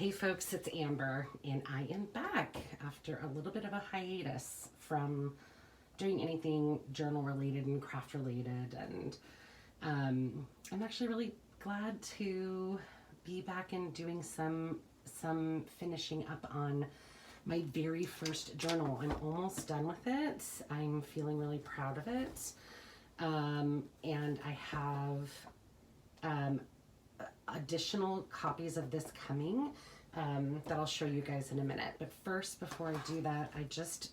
Hey folks, it's Amber, and I am back after a little bit of a hiatus from doing anything journal related and craft related, and I'm actually really glad to be back and doing some finishing up on my very first journal. I'm almost done with it. I'm feeling really proud of it, and I have additional copies of this coming that I'll show you guys in a minute. But first, before I do that, I just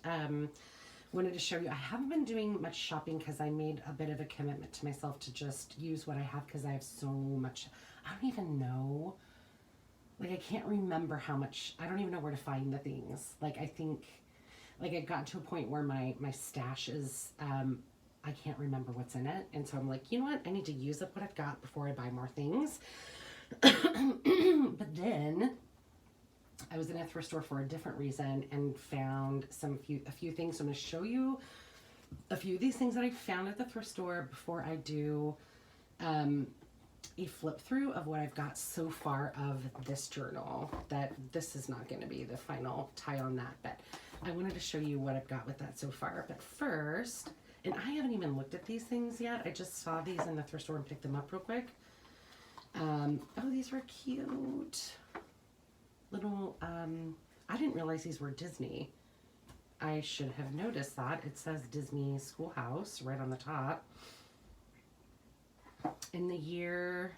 wanted to show you, I haven't been doing much shopping because I made a bit of a commitment to myself to just use what I have because I have so much. I don't even know, like I can't remember how much, I don't even know where to find the things. Like I think, like I've gotten to a point where my stash is, I can't remember what's in it. And so I'm like, you know what? I need to use up what I've got before I buy more things. But then I was in a thrift store for a different reason and found a few things. So I'm going to show you a few of these things that I found at the thrift store before I do a flip through of what I've got so far of this journal. That this is not going to be the final tie on that, but I wanted to show you what I've got with that so far. But first, and I haven't even looked at these things yet. I just saw these in the thrift store and picked them up real quick. Oh, these were cute. Little, I didn't realize these were Disney. I should have noticed that. It says Disney Schoolhouse right on the top. And the year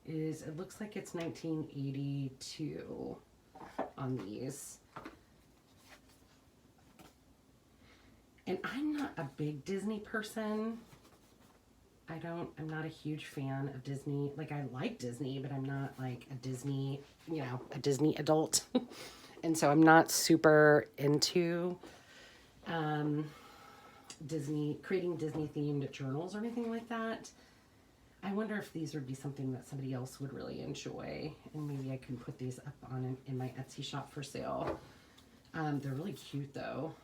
is, it looks like it's 1982 on these. And I'm not a big Disney person. I'm not a huge fan of Disney. Like, I like Disney, but I'm not like a Disney, a Disney adult. And so I'm not super into creating Disney themed journals or anything like that. I wonder if these would be something that somebody else would really enjoy. And maybe I can put these up on in my Etsy shop for sale. They're really cute though.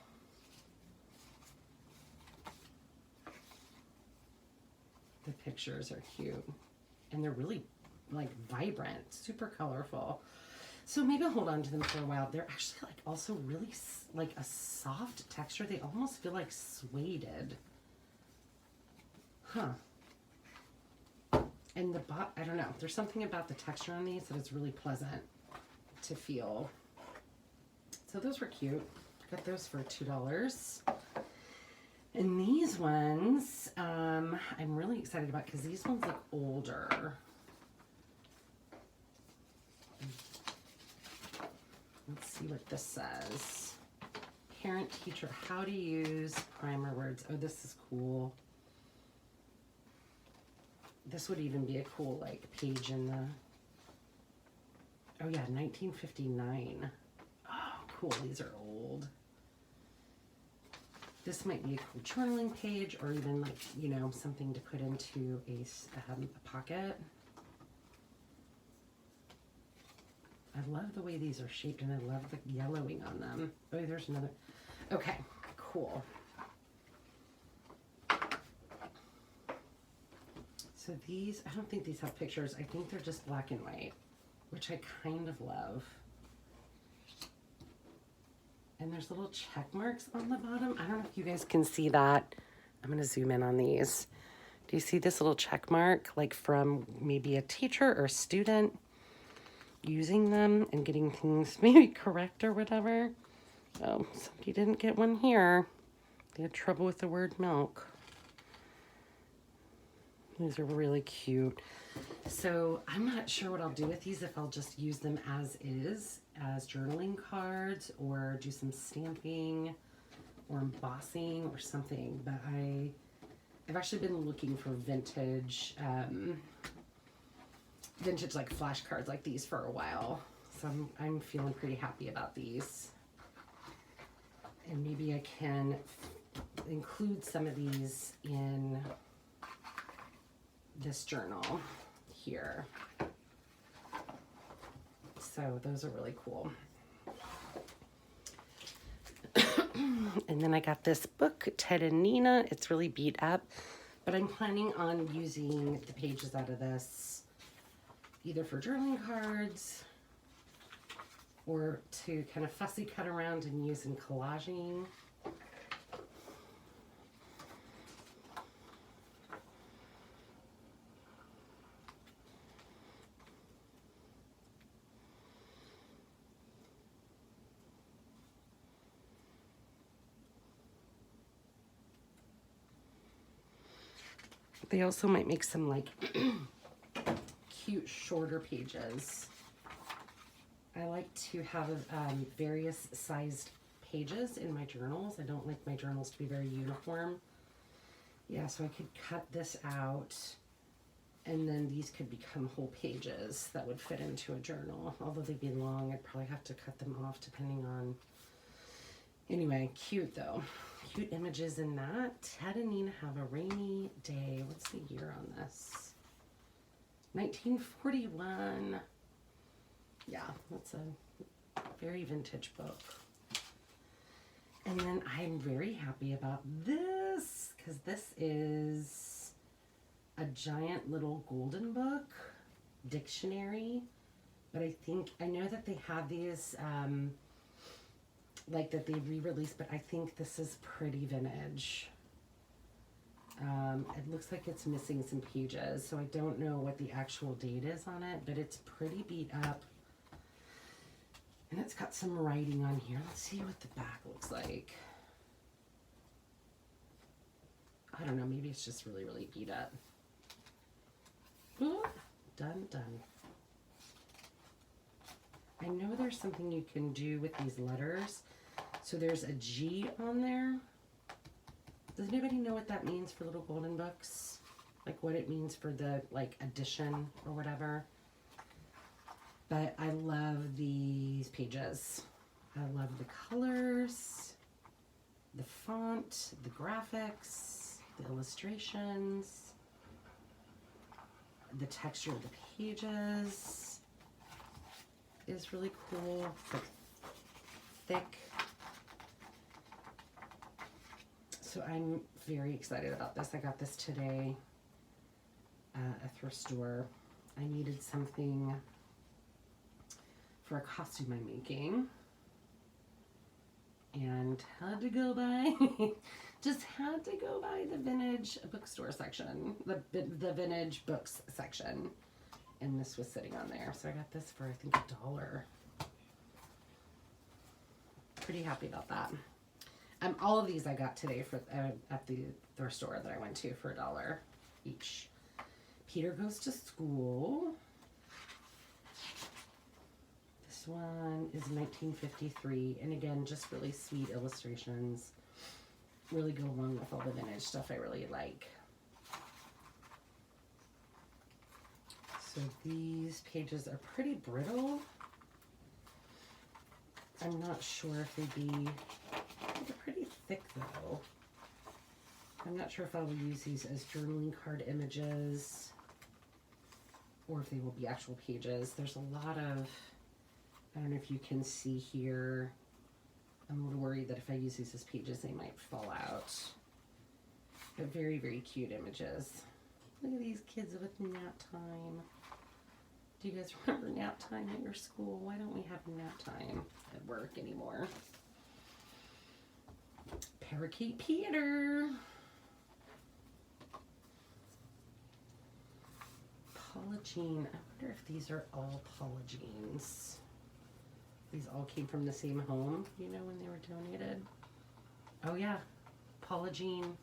The pictures are cute and they're really like vibrant, super colorful. So maybe I'll hold on to them for a while. They're actually like also really like a soft texture. They almost feel like suede. Huh. And I don't know. There's something about the texture on these that is really pleasant to feel. So those were cute. Got those for $2. And these ones, I'm really excited about because these ones look older. Let's see what this says. Parent teacher, how to use primer words. Oh, this is cool. This would even be a cool like page in the, oh yeah, 1959. Oh, cool, these are old. This might be a cool journaling page or even like, something to put into a pocket. I love the way these are shaped and I love the yellowing on them. Oh, there's another. Okay, cool. So these, I don't think these have pictures. I think they're just black and white, which I kind of love. And there's little check marks on the bottom. I don't know if you guys can see that. I'm going to zoom in on these. Do you see this little check mark, like from maybe a teacher or a student using them and getting things maybe correct or whatever? Oh, somebody didn't get one here. They had trouble with the word milk. These are really cute. So I'm not sure what I'll do with these, if I'll just use them as is, as journaling cards, or do some stamping or embossing or something. But I've actually been looking for vintage like flashcards like these for a while. So I'm feeling pretty happy about these. And maybe I can include some of these in this journal here. So those are really cool. And then I got this book, Ted and Nina. It's really beat up, but I'm planning on using the pages out of this either for journaling cards or to kind of fussy cut around and use in collaging. They also might make some like cute shorter pages. I like to have various sized pages in my journals. I don't like my journals to be very uniform. Yeah, so I could cut this out and then these could become whole pages that would fit into a journal. Although they'd be long, I'd probably have to cut them off depending on... Anyway, cute though. Cute images in that. Ted and Nina have a rainy day. What's the year on this? 1941. Yeah, that's a very vintage book. And then I'm very happy about this because this is a giant little golden book dictionary. But I know that they have these like that they re-released, but I think this is pretty vintage. It looks like it's missing some pages, so I don't know what the actual date is on it, but it's pretty beat up. And it's got some writing on here. Let's see what the back looks like. I don't know, maybe it's just really, really beat up. Ooh, done. I know there's something you can do with these letters. So there's a G on there. Does anybody know what that means for little golden books? Like what it means for the like edition or whatever. But I love these pages. I love the colors, the font, the graphics, the illustrations, the texture of the pages is really cool. It's like thick. So I'm very excited about this. I got this today at a thrift store. I needed something for a costume I'm making. And had to go by, just had to go by the vintage bookstore section, the vintage books section. And this was sitting on there. So I got this for, I think, $1. Pretty happy about that. All of these I got today for at the thrift store that I went to for $1 each. Peter Goes to School. This one is 1953, and again, just really sweet illustrations. Really go along with all the vintage stuff I really like. So these pages are pretty brittle. I'm not sure if they'd be, they're pretty thick though. I'm not sure if I will use these as journaling card images or if they will be actual pages. There's a lot of, I don't know if you can see here. I'm a little worried that if I use these as pages, they might fall out. But very, very cute images. Look at these kids with nap time. Do you guys remember nap time at your school? Why don't we have nap time at work anymore? Parakeet Peter. Paula Jean. I wonder if these are all Paula Jeans. These all came from the same home, you know, when they were donated. Oh yeah, Paula Jean.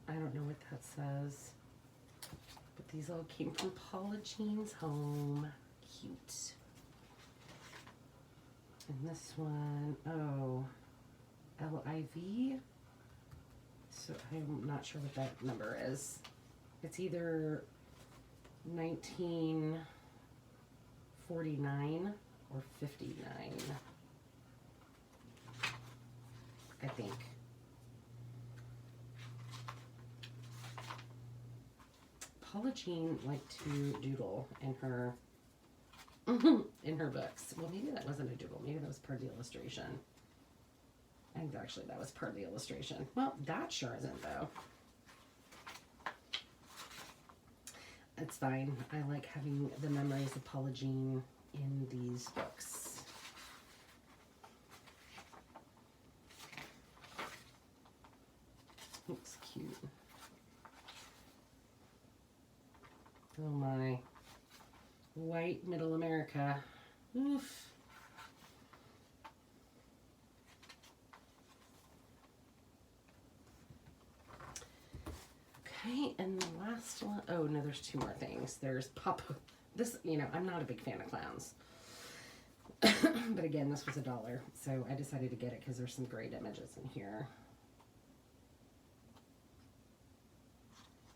I don't know what that says, but these all came from Paula Jean's home. Cute. And this one, oh, LIV. So I'm not sure what that number is. It's either 1949 or 59, I think. Paula Jean liked to doodle in her books. Well, maybe that wasn't a doodle. Maybe that was part of the illustration. I think actually that was part of the illustration. Well, that sure isn't though. it's fine. I like having the memories of Paula Jean in these books. Looks cute. Oh my. White middle America. Oof. Okay, and the last one, oh no, there's two more things. There's this, you know, I'm not a big fan of clowns. But again, this was $1, so I decided to get it because there's some great images in here.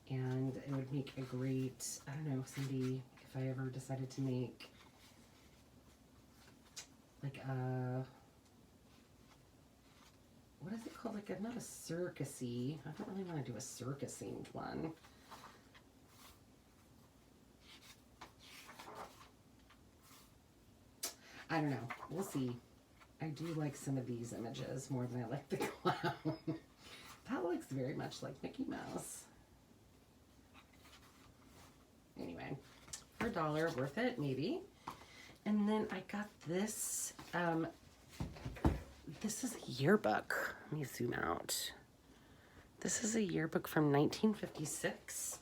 And it would make a great, I don't know, somebody, if I ever decided to make like a, what is it called? Like a, not a circusy. I don't really want to do a circus themed one. I don't know. We'll see. I do like some of these images more than I like the clown. That looks very much like Mickey Mouse. Anyway, for $1, worth it, maybe. And then I got this. This is a yearbook. Let me zoom out. This is a yearbook from 1956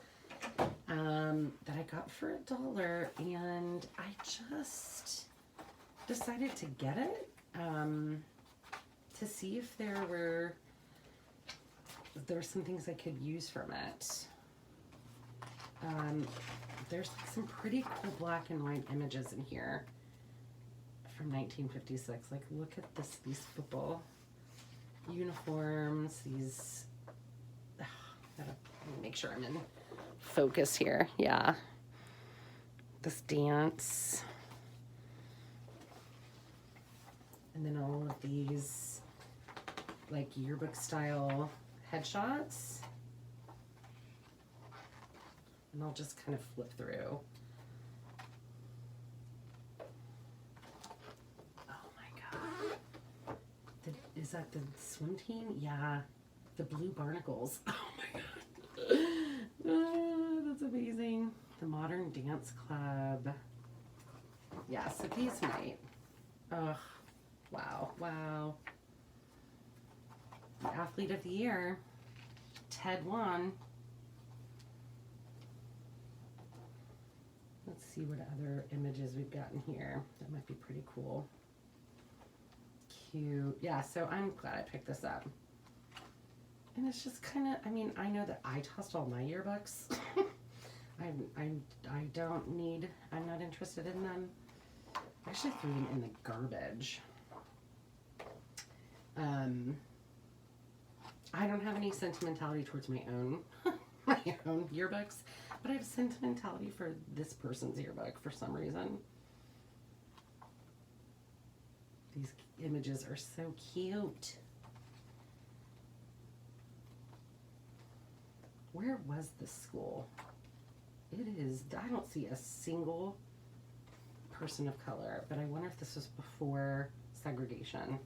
that I got for $1, and I just decided to get it to see if there were some things I could use from it. There's like some pretty cool black and white images in here from 1956. Like, look at this, these football uniforms, these, gotta make sure I'm in focus here. Yeah. This dance. And then all of these like yearbook style headshots. And I'll just kind of flip through. Oh my God. Is that the swim team? Yeah. The Blue Barnacles. Oh my God. Oh, that's amazing. The Modern Dance Club. Yeah, Sophie's Night. Ugh. Wow. Wow. The Athlete of the Year. Ted won. Let's see what other images we've got in here. That might be pretty cool. Cute. Yeah, so I'm glad I picked this up. And it's just kind of, I mean, I know that I tossed all my yearbooks. I don't need, I'm not interested in them. I actually threw them in the garbage. I don't have any sentimentality towards my own yearbooks, but I have sentimentality for this person's yearbook for some reason. These images are so cute. Where was this school? It is, I don't see a single person of color, but I wonder if this was before segregation.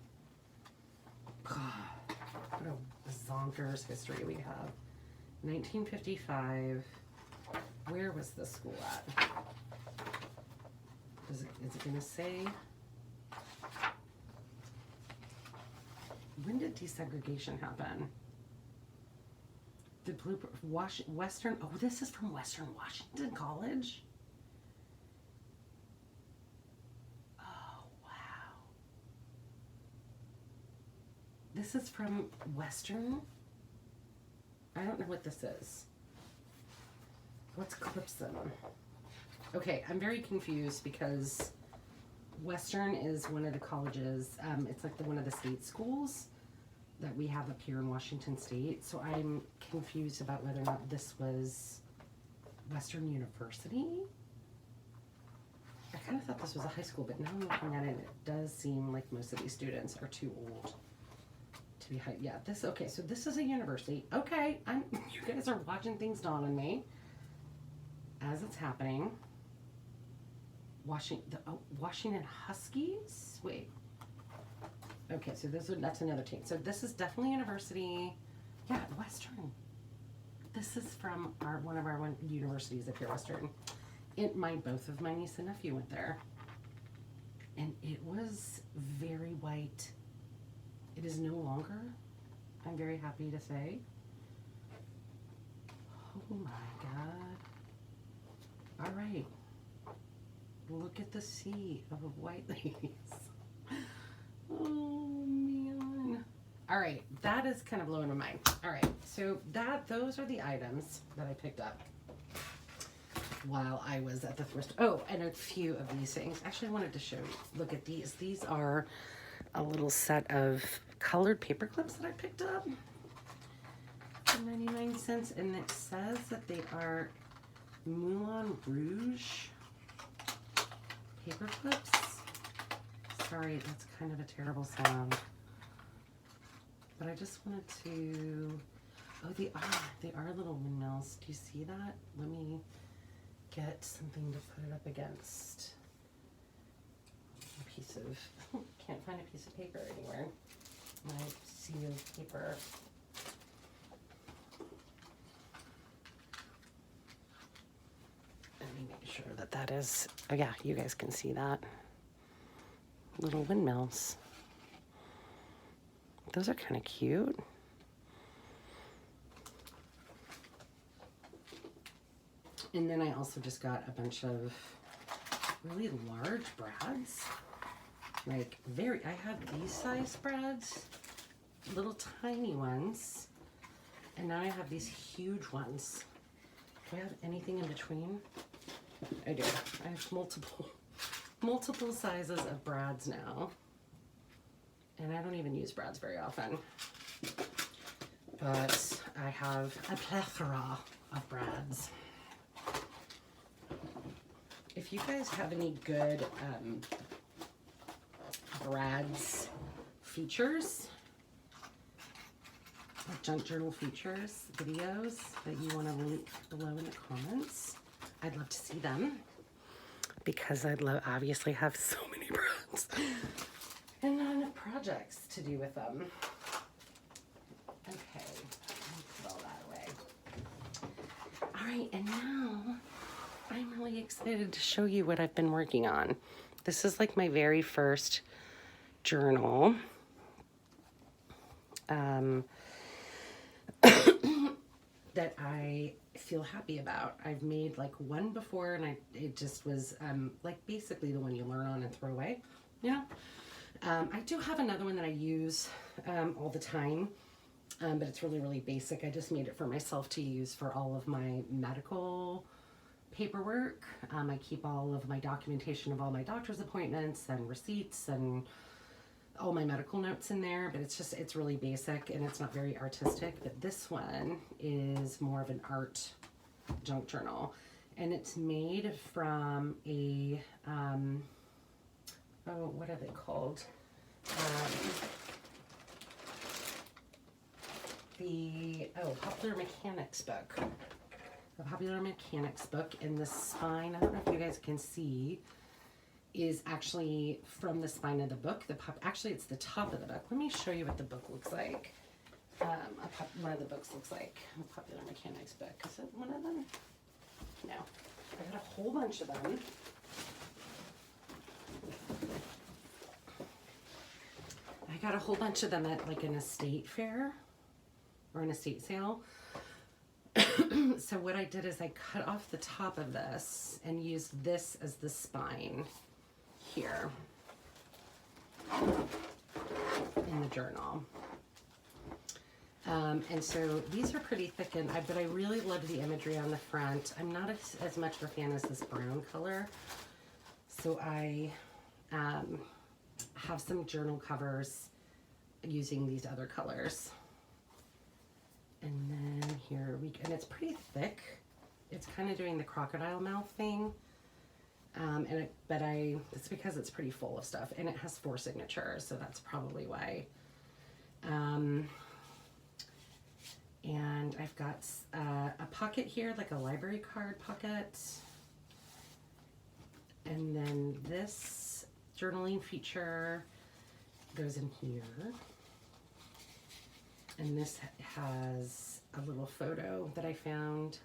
God, what a zonkers history we have. 1955. Where was this school at? Is it going to say? When did desegregation happen? The Western, oh, this is from Western Washington College? Oh, wow. This is from Western? I don't know what this is. What's Clipson? Okay, I'm very confused because Western is one of the colleges, it's like one of the state schools that we have up here in Washington State. So I'm confused about whether or not this was Western University. I kind of thought this was a high school, but now I'm looking at it, it does seem like most of these students are too old to be high. Yeah, okay, so this is a university. Okay, you guys are watching things dawn on me as it's happening. Washington Huskies? Wait. Okay, so that's another team. So this is definitely university. Yeah, Western. This is from one of our universities up here, Western. Both of my niece and nephew went there. And it was very white. It is no longer, I'm very happy to say. Oh my God. All right. Look at the sea of white ladies. Oh man. All right, that is kind of blowing my mind. All right, so those are the items that I picked up while I was at the thrift store. Oh, and a few of these things. Actually, I wanted to show you. Look at these. These are a little set of colored paper clips that I picked up for 99 cents, and it says that they are Moulin Rouge paper clips. Sorry, that's kind of a terrible sound. But I just wanted to, oh, they are little windmills. Do you see that? Let me get something to put it up against. A piece of, can't find a piece of paper anywhere. My sealed paper. Let me make sure that that is, oh yeah, you guys can see that. Little windmills. Those are kind of cute. And then I also just got a bunch of really large brads. Like I had these size brads, little tiny ones, and now I have these huge ones. Do I have anything in between? I do. I have multiple sizes of brads now. And I don't even use brads very often. But I have a plethora of brads. If you guys have any good brads features, like junk journal features, videos that you want to link below in the comments, I'd love to see them. Because I'd obviously have so many brads. And not enough projects to do with them. Okay, let me put all that away. All right, and now I'm really excited to show you what I've been working on. This is like my very first journal. That I feel happy about. I've made like one before, and it just was like basically the one you learn on and throw away, you know? I do have another one that I use all the time, but it's really, really basic. I just made it for myself to use for all of my medical paperwork. I keep all of my documentation of all my doctor's appointments and receipts and all my medical notes in there, but it's really basic and it's not very artistic. But this one is more of an art junk journal, and it's made from a oh, what are they called? Popular Mechanics book. The Popular Mechanics book, and the spine, I don't know if you guys can see, is actually from the spine of the book. Actually, it's the top of the book. Let me show you what the book looks like. One of the books looks like a Popular Mechanics book. Is it one of them? No. I got a whole bunch of them. I got a whole bunch of them at like an estate fair or an estate sale. So what I did is I cut off the top of this and used this as the spine here in the journal. And so these are pretty thick, but I really love the imagery on the front. I'm not as much of a fan as this brown color. So I have some journal covers using these other colors. And then here and it's pretty thick. It's kind of doing the crocodile mouth thing. It's because it's pretty full of stuff, and it has 4 signatures, so that's probably why. And I've got a pocket here, like a library card pocket. And then this journaling feature goes in here. And this has a little photo that I found.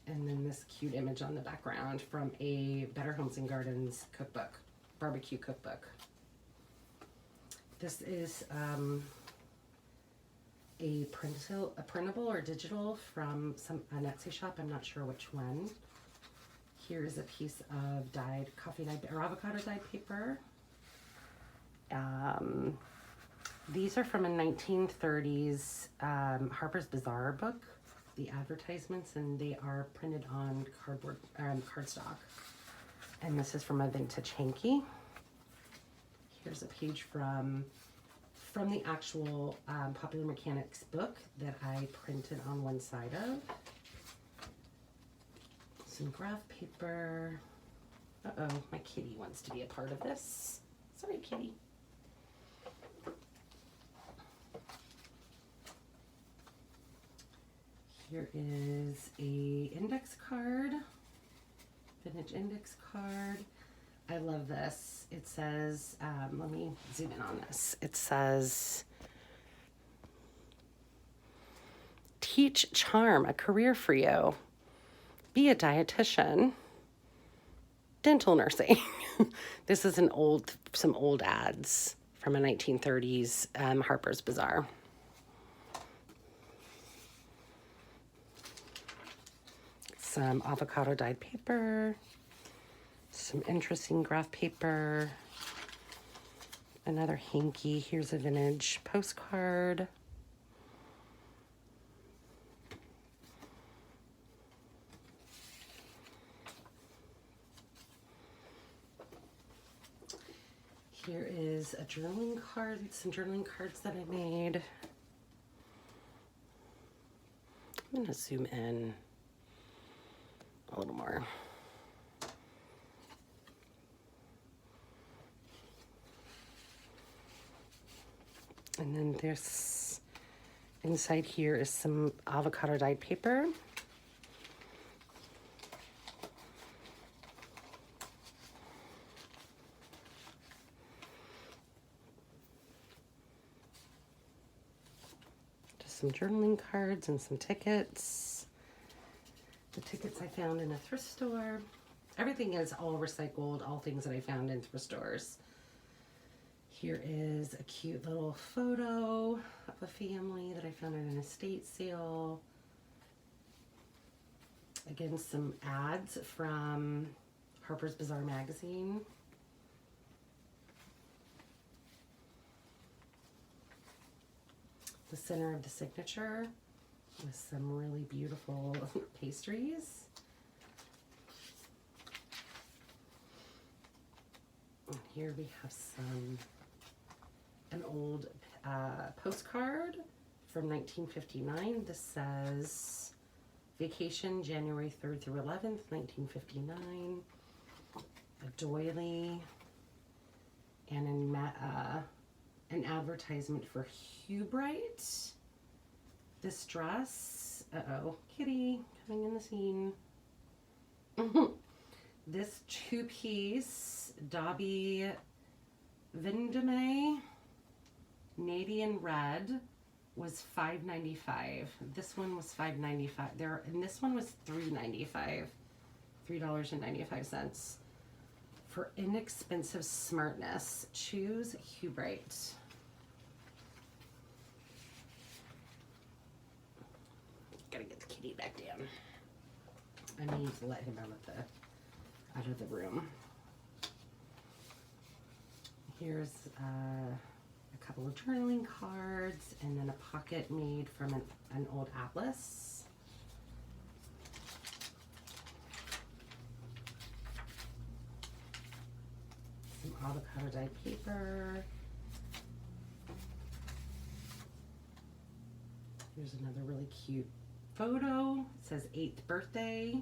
And then this cute image on the background from a Better Homes and Gardens cookbook, barbecue cookbook. This is a printable or digital from an Etsy shop. I'm not sure which one. Here's a piece of dyed coffee dyed or avocado dyed paper. These are from a 1930s Harper's Bazaar book, the advertisements, and they are printed on cardstock. And this is from a vintage hanky. Here's a page from the actual Popular Mechanics book that I printed on one side of. Some graph paper. Uh-oh, my kitty wants to be a part of this. Sorry, kitty. Here is a index card, vintage index card. I love this. It says, let me zoom in on this. It says, teach charm, a career for you. Be a dietitian. Dental nursing. This is some old ads from a 1930s Harper's Bazaar. Some avocado dyed paper, some interesting graph paper, another hanky. Here's a vintage postcard. Here is a journaling card, some journaling cards that I made. I'm gonna zoom in a little more. And then there's, inside here is some avocado dyed paper. Just some journaling cards and some tickets. The tickets I found in a thrift store. Everything is all recycled, all things that I found in thrift stores. Here is a cute little photo of a family that I found at an estate sale. Again, some ads from Harper's Bazaar magazine. The center of the signature with some really beautiful pastries. And here we have an old postcard from 1959. This says vacation January 3rd through 11th, 1959. A doily and an advertisement for Hubrite. This dress, kitty coming in the scene. This two-piece Dobby Vendome Nadian red was $5.95. This one was $5.95. And this one was $3.95. $3.95. For inexpensive smartness, choose Hubrite. Gotta get the kitty back down. I need to let him out of the room. Here's a couple of journaling cards and then a pocket made from an old atlas. Some avocado dyed paper. Here's another really cute photo. It says 8th birthday.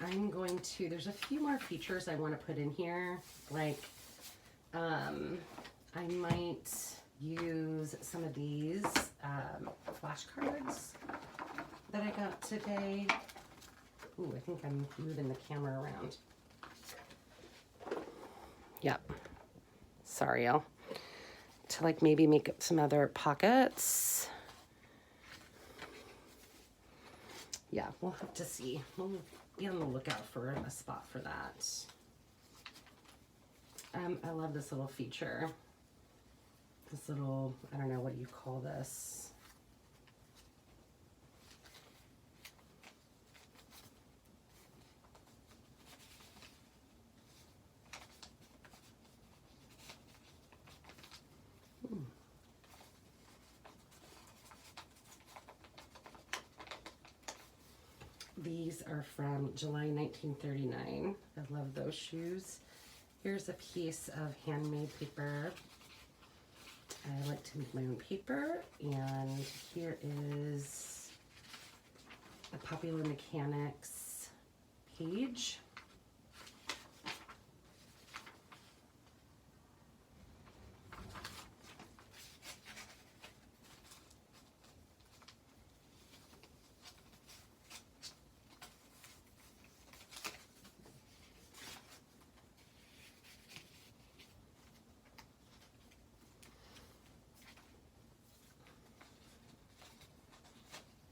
I'm going to, there's a few more features I want to put in here. Like, I might use some of these flashcards that I got today. Ooh, I think I'm moving the camera around. Yep. Sorry, y'all. To like maybe make up some other pockets. Yeah, we'll have to see. We'll be on the lookout for a spot for that. I love this little feature. This little, I don't know what you call this. These are from July 1939. I love those shoes. Here's a piece of handmade paper. I like to make my own paper, and here is a Popular Mechanics page.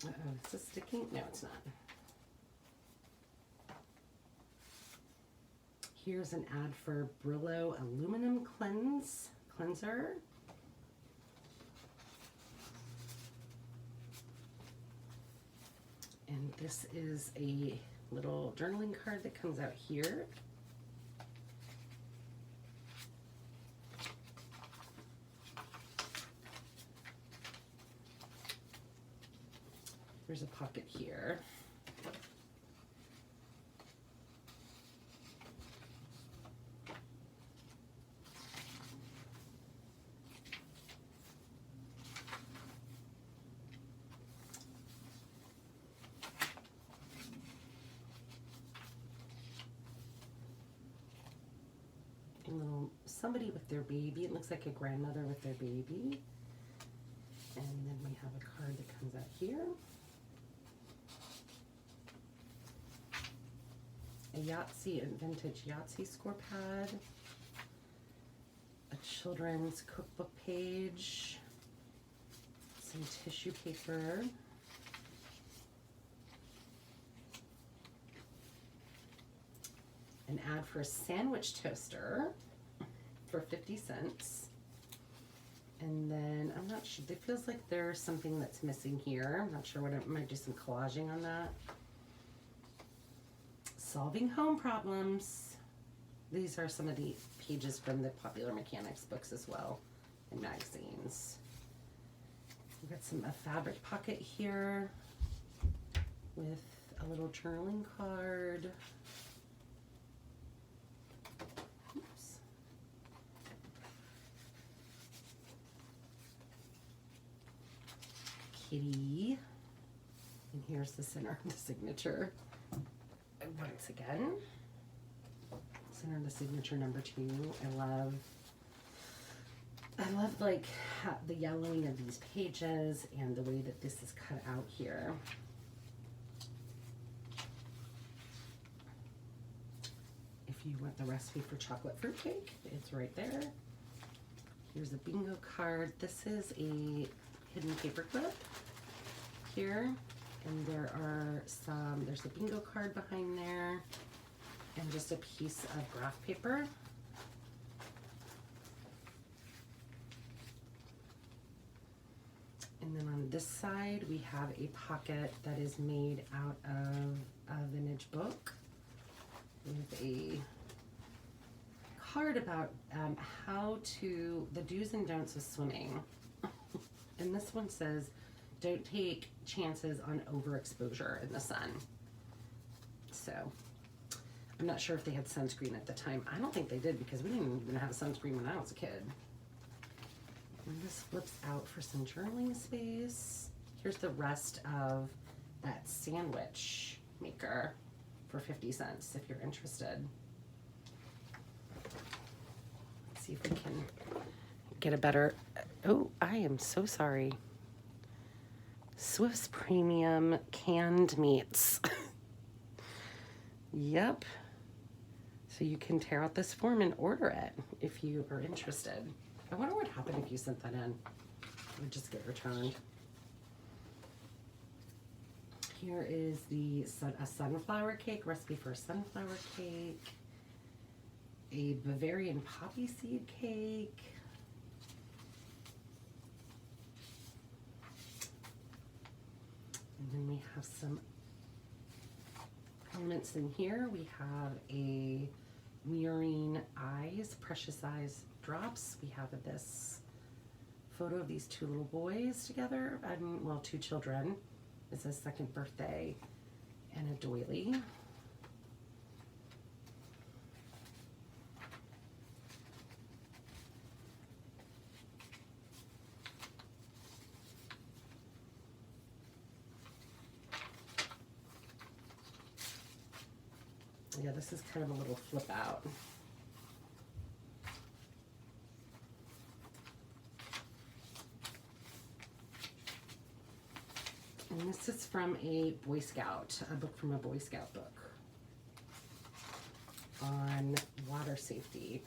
Uh-oh, is this sticking? No, it's not. Here's an ad for Brillo Aluminum Cleanser. And this is a little journaling card that comes out here. There's a pocket here. A little somebody with their baby. It looks like a grandmother with their baby. And then we have a card that comes out here. A Yahtzee and vintage Yahtzee score pad, a children's cookbook page, some tissue paper, an ad for a sandwich toaster for 50 cents. And then I'm not sure, it feels like there's something that's missing here. I'm not sure what it might do, some collaging on that. Solving home problems. These are some of the pages from the Popular Mechanics books as well, and magazines. We've got a fabric pocket here with a little journaling card. Oops. Kitty. And here's the center of the signature. Once again, center of the signature number 2. I love like the yellowing of these pages and the way that this is cut out here. If you want the recipe for chocolate fruitcake, it's right there. Here's a bingo card. This is a hidden paper clip here. And there's a bingo card behind there and just a piece of graph paper. And then on this side, we have a pocket that is made out of a vintage book with a card about the do's and don'ts of swimming. And this one says, don't take chances on overexposure in the sun. So I'm not sure if they had sunscreen at the time. I don't think they did because we didn't even have sunscreen when I was a kid. And this flips out for some journaling space. Here's the rest of that sandwich maker for 50 cents if you're interested. Let's see if we can get a better, oh, I am so sorry. Swift's Premium canned meats. Yep. So you can tear out this form and order it if you are interested. I wonder what happened if you sent that in. It would just get returned. Here is a sunflower cake, recipe for a sunflower cake. A Bavarian poppy seed cake. And then we have some elements in here. We have a mirroring eyes, precious eyes drops. We have this photo of these two little boys together. Well, two children. It says second birthday and a doily. Yeah, this is kind of a little flip out. And this is from a Boy Scout, a book from a Boy Scout book on water safety.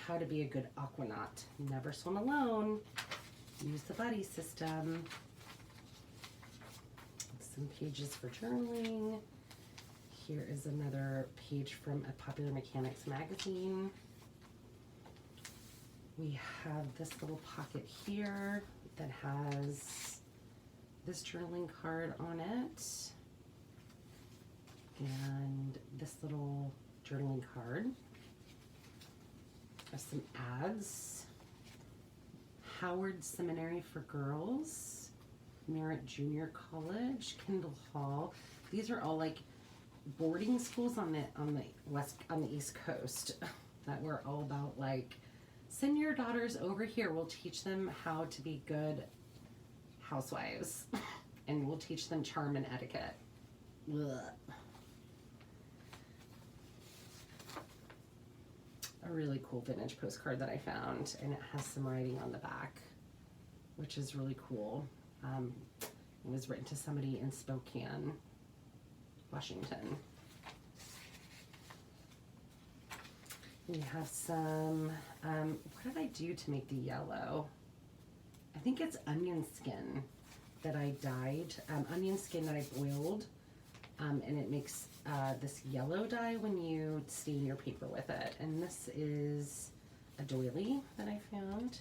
How to be a good aquanaut. Never swim alone. Use the buddy system. Some pages for journaling. Here is another page from a Popular Mechanics magazine. We have this little pocket here that has this journaling card on it. And this little journaling card. There's some ads. Howard Seminary for Girls. Merritt Junior College. Kendall Hall. These are all like boarding schools on the East Coast that were all about like, send your daughters over here. We'll teach them how to be good housewives and we'll teach them charm and etiquette. Ugh. A really cool vintage postcard that I found, and it has some writing on the back, which is really cool. It was written to somebody in Spokane, Washington. We have some, what did I do to make the yellow? I think it's onion skin that I dyed, onion skin that I boiled, and it makes this yellow dye when you stain your paper with it. And this is a doily that I found.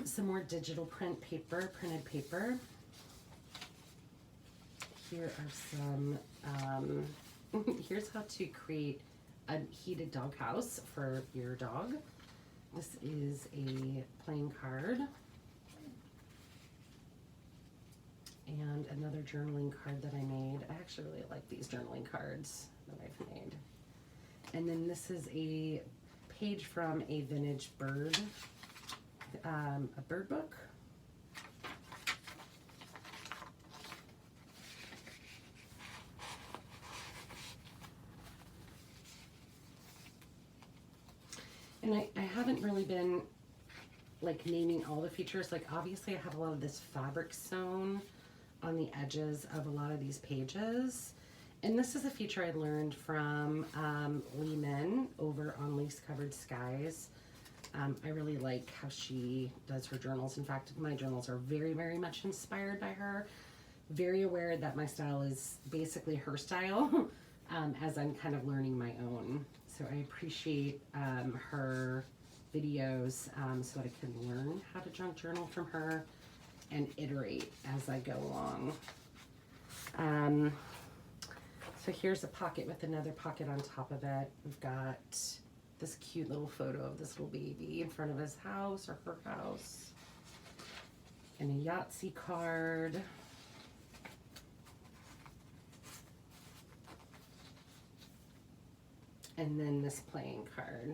Some more digital printed paper. Here are some, here's how to create a heated dog house for your dog. This is a playing card. And another journaling card that I made. I actually really like these journaling cards that I've made. And then this is a page from a vintage bird, a bird book. And I haven't really been like naming all the features. Like obviously I have a lot of this fabric sewn on the edges of a lot of these pages. And this is a feature I learned from Lee Min over on Lace Covered Skies. I really like how she does her journals. In fact, my journals are very, very much inspired by her. Very aware that my style is basically her style as I'm kind of learning my own. So I appreciate her videos so that I can learn how to junk journal from her and iterate as I go along. So here's a pocket with another pocket on top of it. We've got this cute little photo of this little baby in front of his house or her house. And a Yahtzee card. And then this playing card.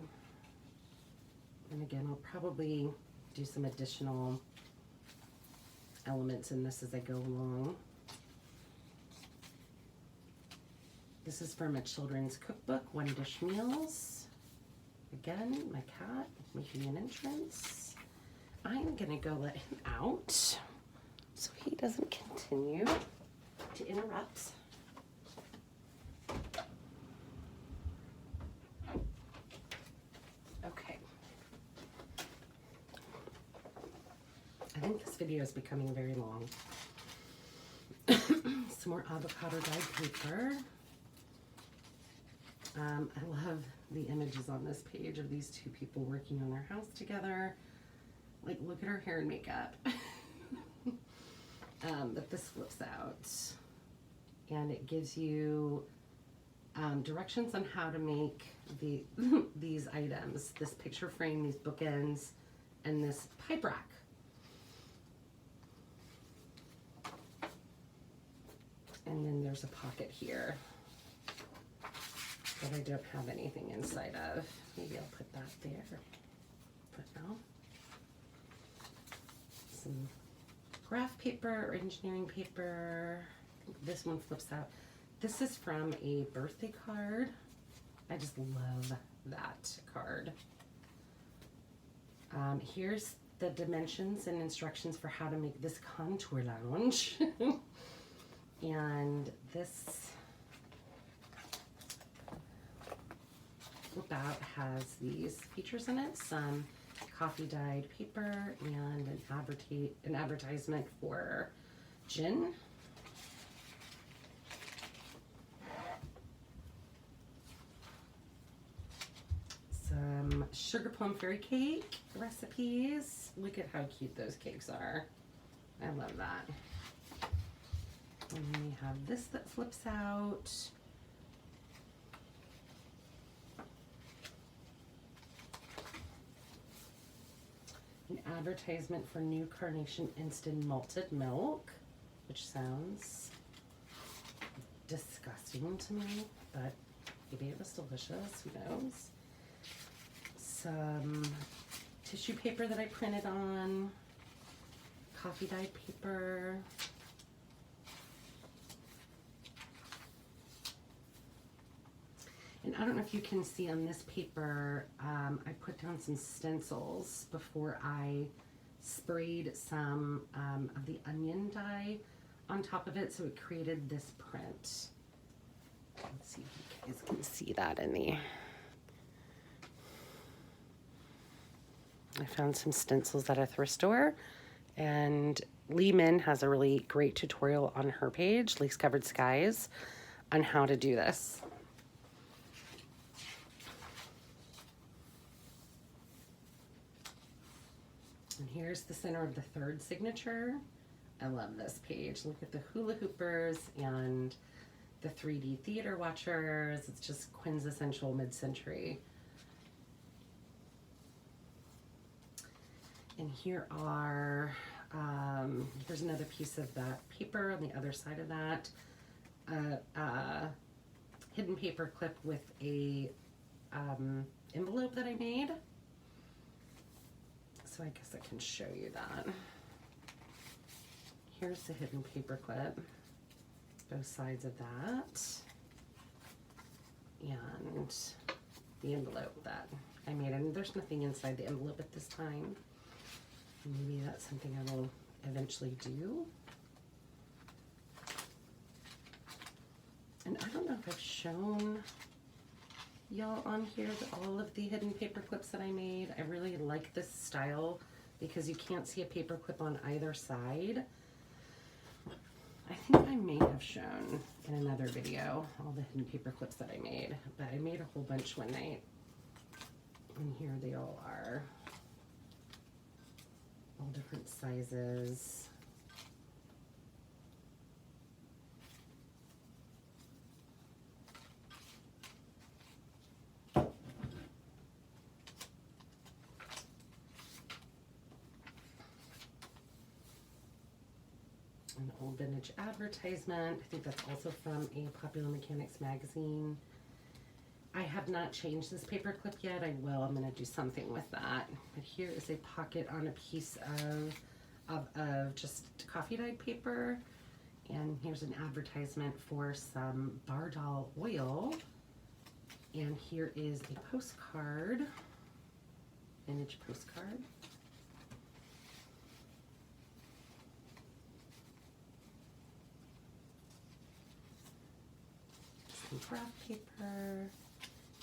And again, I'll probably do some additional elements in this as I go along. This is from a children's cookbook, One Dish Meals. Again, my cat making an entrance. I'm gonna go let him out. so he doesn't continue to interrupt. Okay. I think this video is becoming very long. Some more avocado dyed paper. I love the images on this page of these two people working on their house together. Like, look at her hair and makeup. But this flips out and it gives you directions on how to make these items, this picture frame, these bookends, and this pipe rack. And then there's a pocket here that I don't have anything inside of. Maybe I'll put that there for now. Some graph paper or engineering paper. This one flips out. This is from a birthday card. I just love that card. Here's the dimensions and instructions for how to make this contour lounge. And this flip out has these features in it, some coffee dyed paper and an advertisement for gin. Some sugar plum fairy cake recipes. Look at how cute those cakes are. I love that. And then we have this that flips out. An advertisement for new Carnation Instant Malted Milk, which sounds disgusting to me, but maybe it was delicious, who knows. Some tissue paper that I printed on, coffee dyed paper. And I don't know if you can see on this paper, I put down some stencils before I sprayed some of the onion dye on top of it, so it created this print. Let's see if you guys can see that in the... I found some stencils at a thrift store, and Lehman has a really great tutorial on her page, Lace Covered Skies, on how to do this. And here's the center of the third signature. I love this page. Look at the hula hoopers and the 3D theater watchers. It's just quintessential mid-century. And here are, here's another piece of that paper on the other side of that. Hidden paper clip with a envelope that I made. So I guess I can show you that. Here's the hidden paper clip, both sides of that, and the envelope that I made. And there's nothing inside the envelope at this time. Maybe that's something I will eventually do. And I don't know if I've shown y'all on here all of the hidden paper clips that I made. I really like this style because you can't see a paper clip on either side. I think I may have shown in another video all the hidden paper clips that I made, but I made a whole bunch one night. And here they all are. All different sizes. An old vintage advertisement. I think that's also from a Popular Mechanics magazine. I have not changed this paper clip yet. I will. I'm going to do something with that. But here is a pocket on a piece of just coffee dyed paper. And here's an advertisement for some Bardol oil. And here is a postcard, vintage postcard. some graph paper.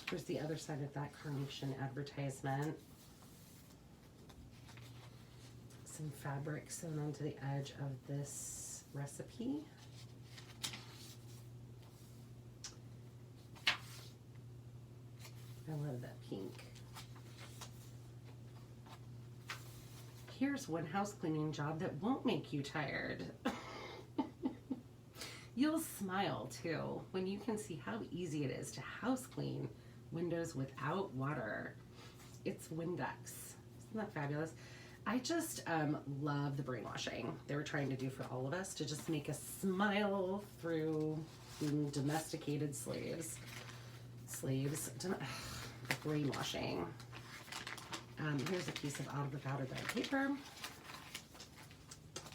Here's the other side of that carnation advertisement. Some fabric sewn onto the edge of this recipe. I love that pink. Here's one house cleaning job that won't make you tired. You'll smile too when you can see how easy it is to house clean windows without water. It's Windex. Isn't that fabulous? I just love the brainwashing they were trying to do for all of us to just make us smile through being domesticated slaves. Brainwashing. Here's a piece of out of the powder bag paper.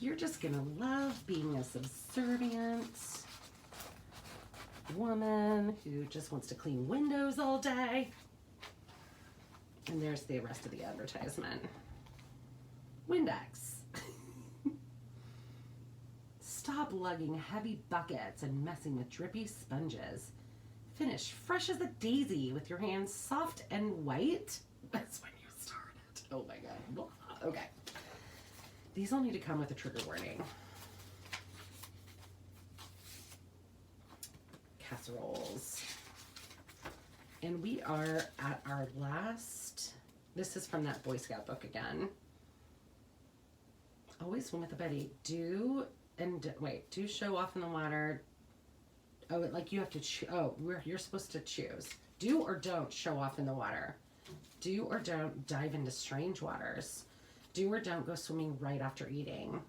You're just gonna love being a subservient woman who just wants to clean windows all day. And there's the rest of the advertisement. Windex. Stop lugging heavy buckets and messing with drippy sponges. Finish fresh as a daisy with your hands soft and white. That's when you started. Oh my God. Okay. These all need to come with a trigger warning. Casseroles. And we are at our last, this is from that Boy Scout book again. Always swim with a buddy. Do show off in the water. Oh, like you have to you're supposed to choose. Do or don't show off in the water. Do or don't dive into strange waters. Do or don't go swimming right after eating.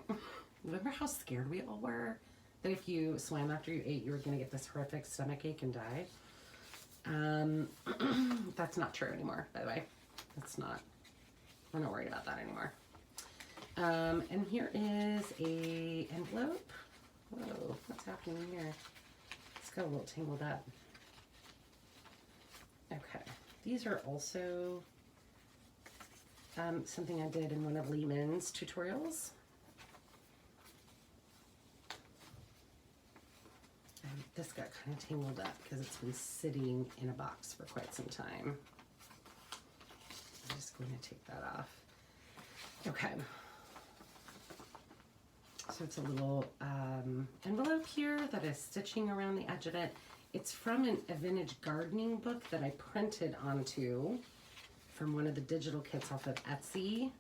Remember how scared we all were? That if you swam after you ate, you were going to get this horrific stomachache and die. That's not true anymore, by the way. We're not worried about that anymore. And here is a envelope. Whoa, what's happening here? It's got a little tangled up. Okay, these are also something I did in one of Lehman's tutorials. And this got kind of tangled up because it's been sitting in a box for quite some time. I'm just going to take that off. Okay. So it's a little envelope here that is stitching around the edge of it. It's from a vintage gardening book that I printed onto from one of the digital kits off of Etsy.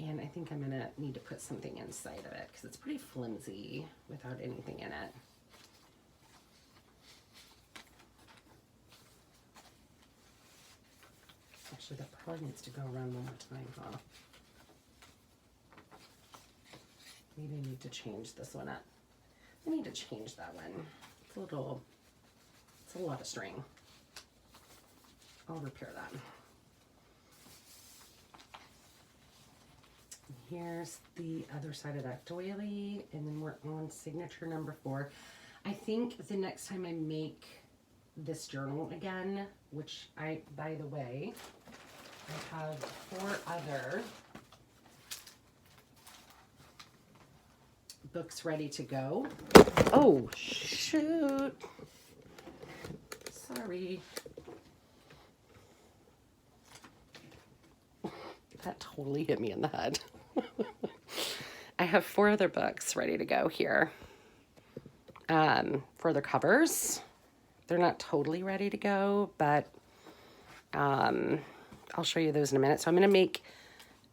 And I think I'm gonna need to put something inside of it because it's pretty flimsy without anything in it. Actually, that probably needs to go around one more time, huh? Maybe I need to change this one up. I need to change that one. It's a lot of string. I'll repair that. Here's the other side of that doily, and then we're on signature number 4. I think the next time I make this journal again, which by the way, I have 4 other books ready to go. Oh, shoot. Sorry. That totally hit me in the head. I have 4 other books ready to go here. For their covers. They're not totally ready to go, but I'll show you those in a minute. So I'm going to make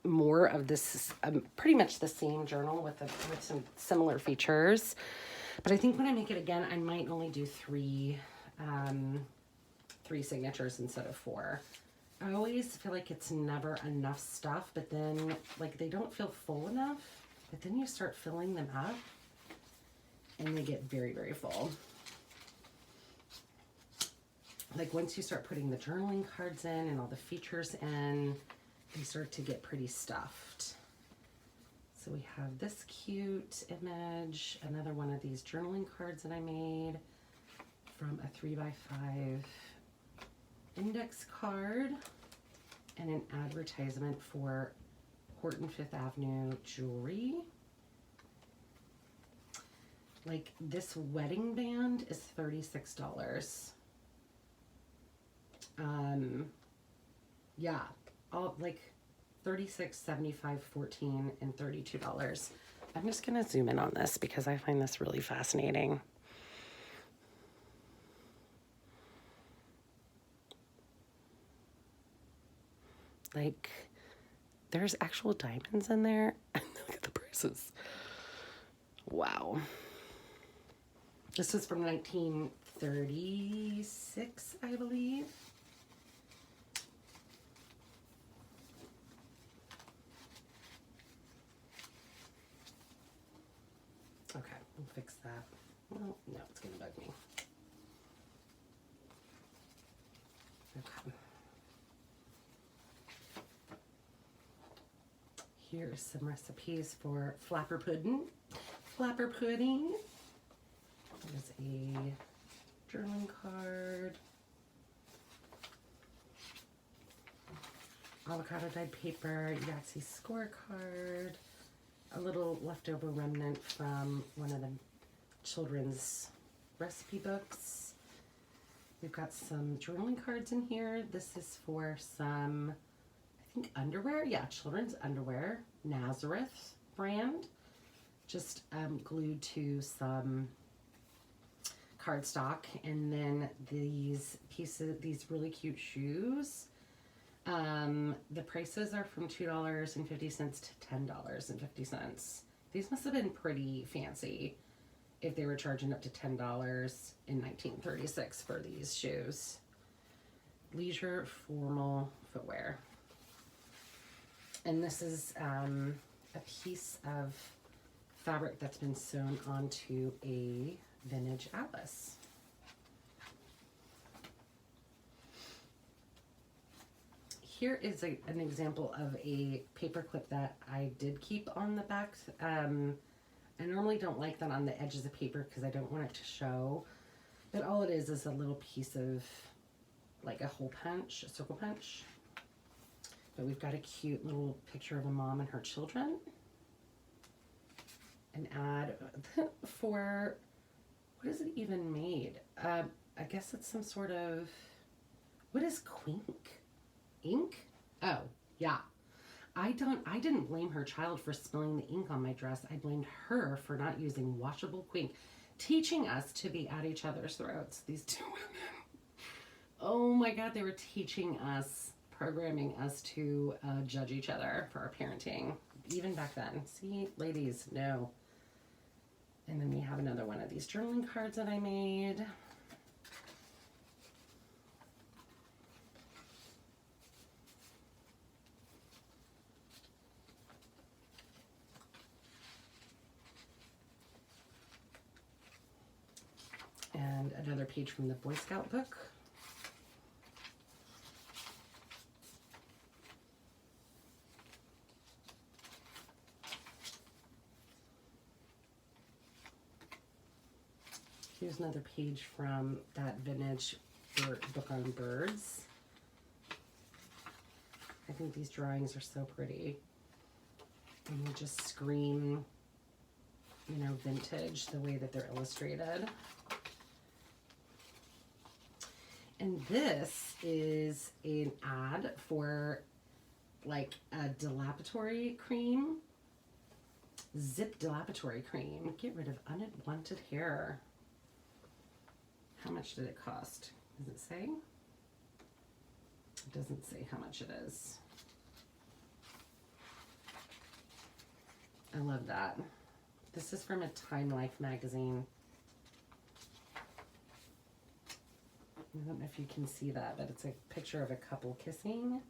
more of this, pretty much the same journal with some similar features. But I think when I make it again, I might only do 3 signatures instead of 4. I always feel like it's never enough stuff, but then like they don't feel full enough, but then you start filling them up and they get very, very full. Like once you start putting the journaling cards in and all the features in, they start to get pretty stuffed. So we have this cute image, another one of these journaling cards that I made from a 3x5 index card, and an advertisement for Horton Fifth Avenue jewelry. Like this wedding band is $36. Yeah, all like 36, 75, 14, and $32. I'm just gonna zoom in on this because I find this really fascinating. Like, there's actual diamonds in there. Look at the prices. Wow. This was from 1936, I believe. Okay, we'll fix that. Well, no, it's gonna bug me. Okay. Here's some recipes for flapper pudding. Flapper pudding. There's a journaling card. Avocado dyed paper, Yahtzee scorecard. A little leftover remnant from one of the children's recipe books. We've got some journaling cards in here. This is for some, I think, underwear. Yeah, children's underwear. Nazareth brand. Just glued to some cardstock. And then these pieces, these really cute shoes. The prices are from $2.50 to $10.50. These must have been pretty fancy if they were charging up to $10 in 1936 for these shoes. Leisure formal footwear. And this is a piece of fabric that's been sewn onto a vintage atlas. Here is an example of a paper clip that I did keep on the back. I normally don't like that on the edges of paper because I don't want it to show. But all it is a little piece of like a hole punch, a circle punch. But we've got a cute little picture of a mom and her children. An ad for, what is it even made? I guess it's some sort of, what is Quink? Ink? Oh, yeah. I didn't blame her child for spilling the ink on my dress. I blamed her for not using washable Quink, teaching us to be at each other's throats. These two women. Oh my God, they were teaching us, programming us to judge each other for our parenting, even back then. See, ladies, no. And then we have another one of these journaling cards that I made. And another page from the Boy Scout book. Here's another page from that vintage book on birds. I think these drawings are so pretty. And they just scream, you know, vintage, the way that they're illustrated. And this is an ad for like a dilapidatory cream. Zip dilapidatory cream. Get rid of unwanted hair. How much did it cost? Does it say? It doesn't say how much it is. I love that. This is from a Time Life magazine. I don't know if you can see that, but it's a picture of a couple kissing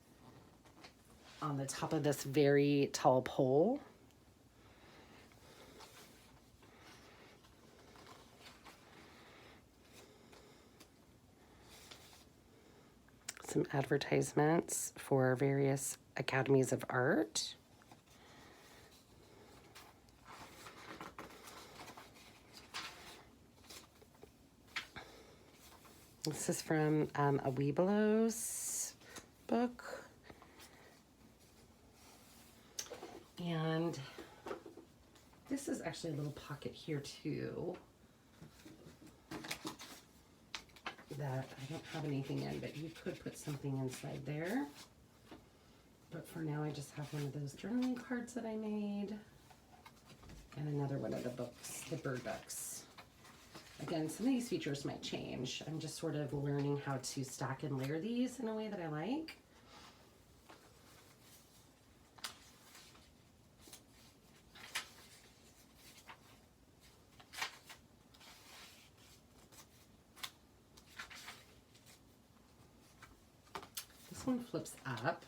on the top of this very tall pole. Some advertisements for various academies of art. This is from a Weebelow's book. And this is actually a little pocket here too. that I don't have anything in, but you could put something inside there. But for now, I just have one of those journaling cards that I made and another one of the books, the bird books. Again, some of these features might change. I'm just sort of learning how to stack and layer these in a way that I like. This one flips up.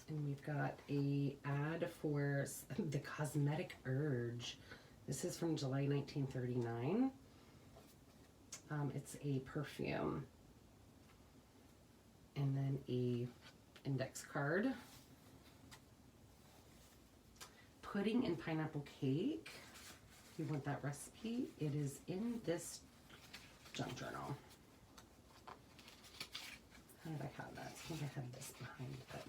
And we've got a ad for the Cosmetic Urge. This is from July 1939. It's a perfume. And then a index card. Pudding and pineapple cake. If you want that recipe, it is in this junk journal. How did I have that? I think I had this behind, but...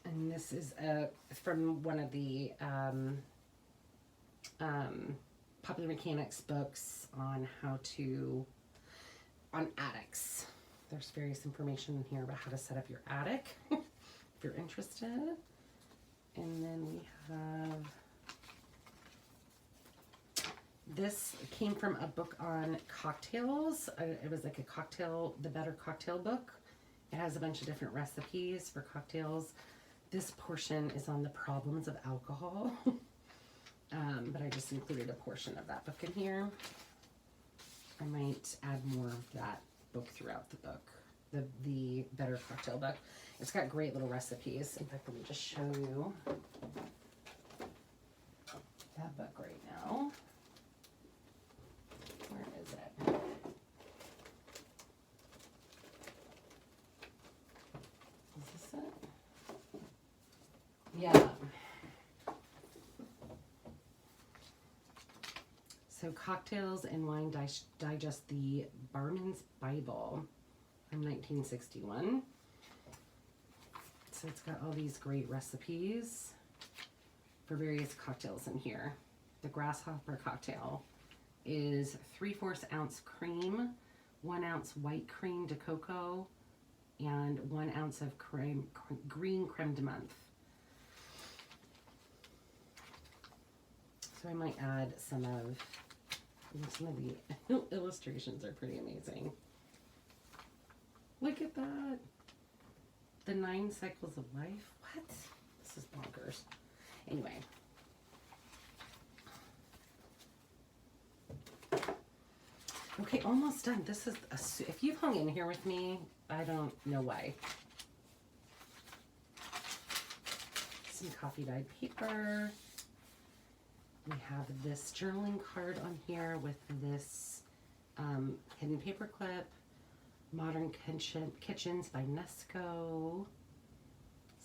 And this is from one of the Popular Mechanics books on on attics. There's various information in here about how to set up your attic if you're interested. And then we have, this came from a book on cocktails. It was like the Better Cocktail book. It has a bunch of different recipes for cocktails. This portion is on the problems of alcohol, but I just included a portion of that book in here. I might add more of that book throughout the book, the Better Cocktail book. It's got great little recipes. In fact, let me just show you that book right now. Where is it? Is this it? Yeah. So Cocktails and Wine Digest, the Barman's Bible from 1961. So it's got all these great recipes for various cocktails in here. The Grasshopper cocktail is 3/4 ounce cream, 1 ounce white cream de cocoa, and 1 ounce of green creme de menthe. So I might add some of the illustrations are pretty amazing. Look at that. The 9 cycles of life. What? This is bonkers. Anyway. Okay, almost done. This is, if you've hung in here with me, I don't know why. Some coffee dyed paper. We have this journaling card on here with this hidden paper clip. Modern Kitchens by Nesco.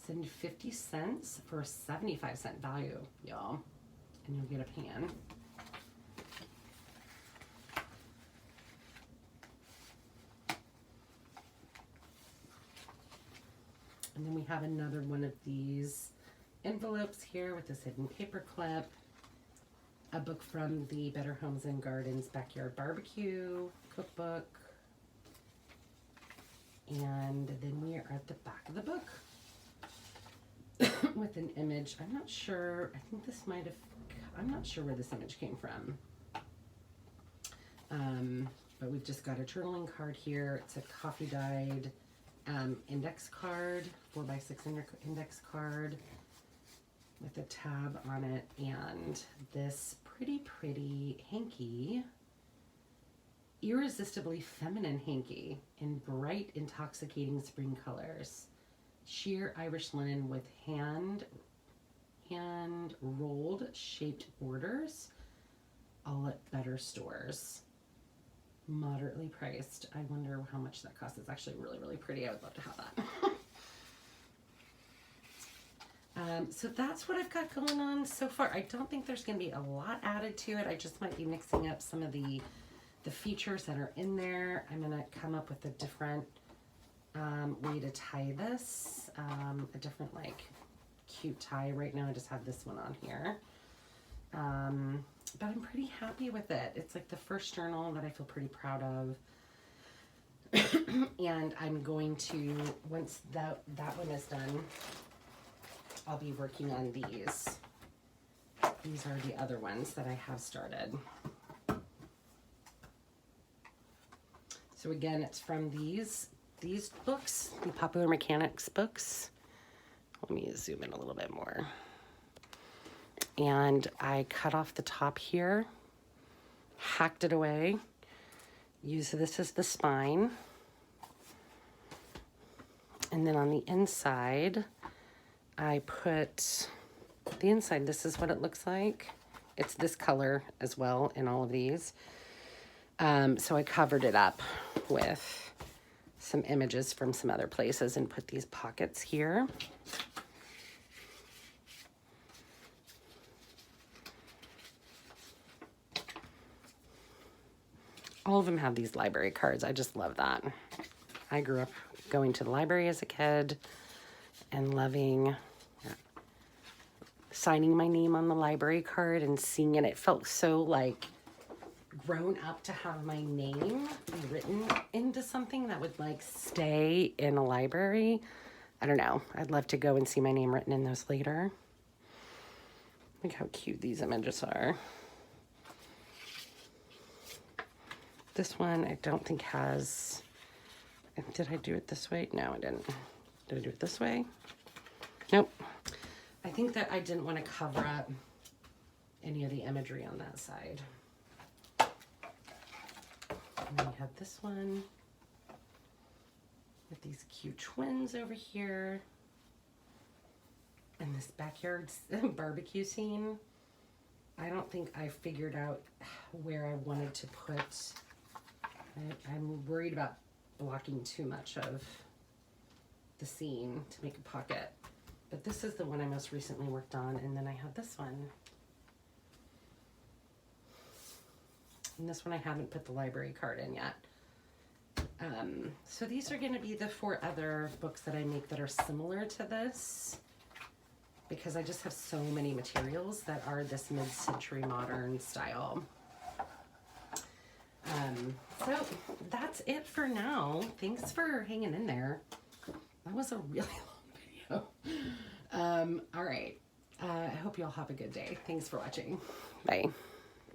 Send 50 cents for a 75-cent value, y'all. And you'll get a pan. And then we have another one of these envelopes here with this hidden paper clip. A book from the Better Homes and Gardens Backyard Barbecue cookbook. And then we are at the back of the book with an image. I'm not sure. I think this might have, I'm not sure where this image came from. But we've just got a journaling card here. It's a coffee dyed index card, 4x6 index card with a tab on it, and this pretty hanky, irresistibly feminine hanky in bright, intoxicating spring colors. Sheer Irish linen with hand rolled shaped borders, all at Better stores. Moderately priced. I wonder how much that costs. It's actually really pretty. I would love to have that. So that's what I've got going on so far. I don't think there's going to be a lot added to it. I just might be mixing up some of the features that are in there. I'm going to come up with a different way to tie this. A different like cute tie. Right now I just have this one on here. But I'm pretty happy with it. It's like the first journal that I feel pretty proud of. And I'm going to, once that one is done, I'll be working on these. These are the other ones that I have started. So again, it's from these books, the Popular Mechanics books. Let me zoom in a little bit more. And I cut off the top here, hacked it away, use this as the spine. And then on the inside, I put the inside, this is what it looks like. It's this color as well in all of these. So I covered it up with some images from some other places and put these pockets here. All of them have these library cards. I just love that. I grew up going to the library as a kid and loving signing my name on the library card and seeing it. It felt so like grown up to have my name be written into something that would like stay in a library. I don't know. I'd love to go and see my name written in those later. Look how cute these images are. This one I don't think has, did I do it this way? No, I didn't. Did I do it this way? Nope. I think that I didn't want to cover up any of the imagery on that side. And then we have this one with these cute twins over here. And this backyard barbecue scene. I don't think I figured out where I wanted to put. I'm worried about blocking too much of the scene to make a pocket. But this is the one I most recently worked on, and then I have this one. And this one I haven't put the library card in yet. So these are going to be the 4 other books that I make that are similar to this, because I just have so many materials that are this mid-century modern style. So that's it for now. Thanks for hanging in there. That was a really long video. All right. I hope you all have a good day. Thanks for watching. Bye.